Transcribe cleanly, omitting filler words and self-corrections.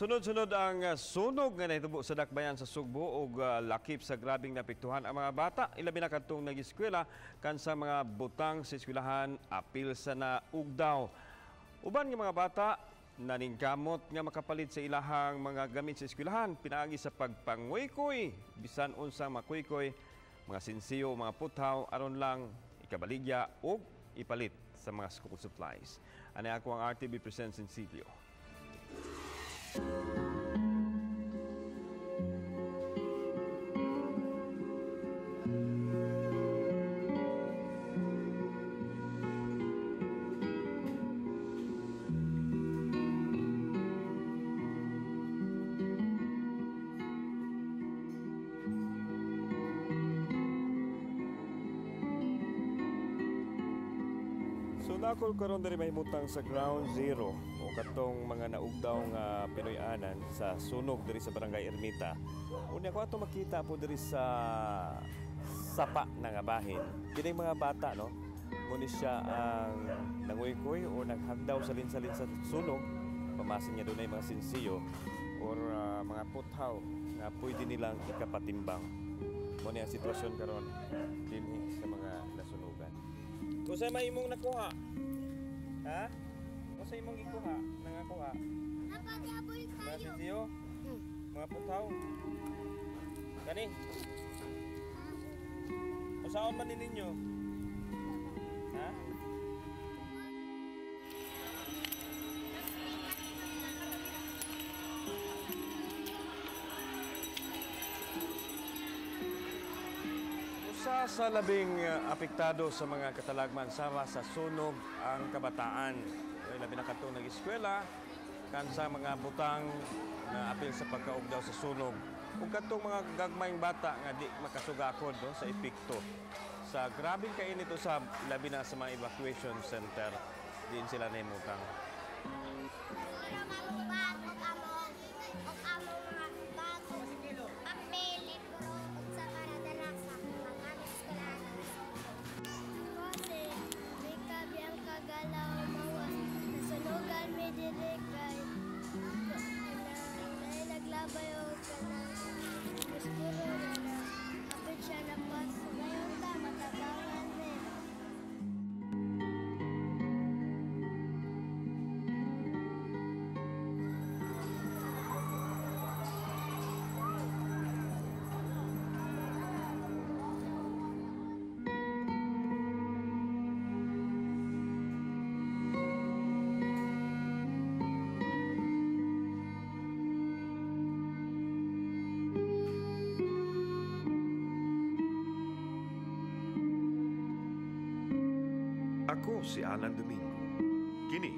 Sunod-sunod ang sunog nga nahitabo sa dakbayan sa Sugbo ug lakip sa grabing napektuhan ang mga bata. Ilabi na kadtong nag-eskwela kan sa mga butang sa eskwelahan apil sa naugdaw. Uban nga mga bata naningkamot nga makapalit sa ilahang mga gamit sa eskwelahan pinaagi sa pagpanguykoy bisan unsang makuykoy, mga sinsiyo, mga puthaw aron lang ikabaligya ug ipalit sa mga school supplies. Ani ako ang RTV Presents in Sitio. Nakol karon diri mahimutang sa ground zero o katong mga naugdaw nga Pinoy-anan sa sunog diri sa Barangay Ermita. Unya ko ato makita po diri sa sapa nga bahin. Kini mga bata no, muni siya ang nanguukoy o naghagdaw sa linsalin sa sunog. Pamasin niya dunay mga sinsiyo or mga puthaw nga pwede nilang ikapatimbang. Muni ang sitwasyon karon dinhi sa mga nasunogan. Kung sa may imong nakuha? Ha? Kung sa imong gikuha? Nangakuha? Napag-abol tayo. Mga sinsiyo? Mga puthaw? Kani? Kung saan man ninyo? Ha? Usa sa labing apektado sa mga katalagman sama sa sunog ang kabataan. Labi na kadtong nag-eskwela kan sa mga butang na apil sa pagkaugdaw sa sunog. Ug kadtong mga gagmayng bata nga di makasugakod no, sa epekto. Sa grabing kainit usab labi na sa mga evacuation center din sila nahimutang. Nasunogan may dirikay naglabay o ka na gusto na kapit siya na pas ngayon ta matabangan din. Ako si Alan Domingo. Kini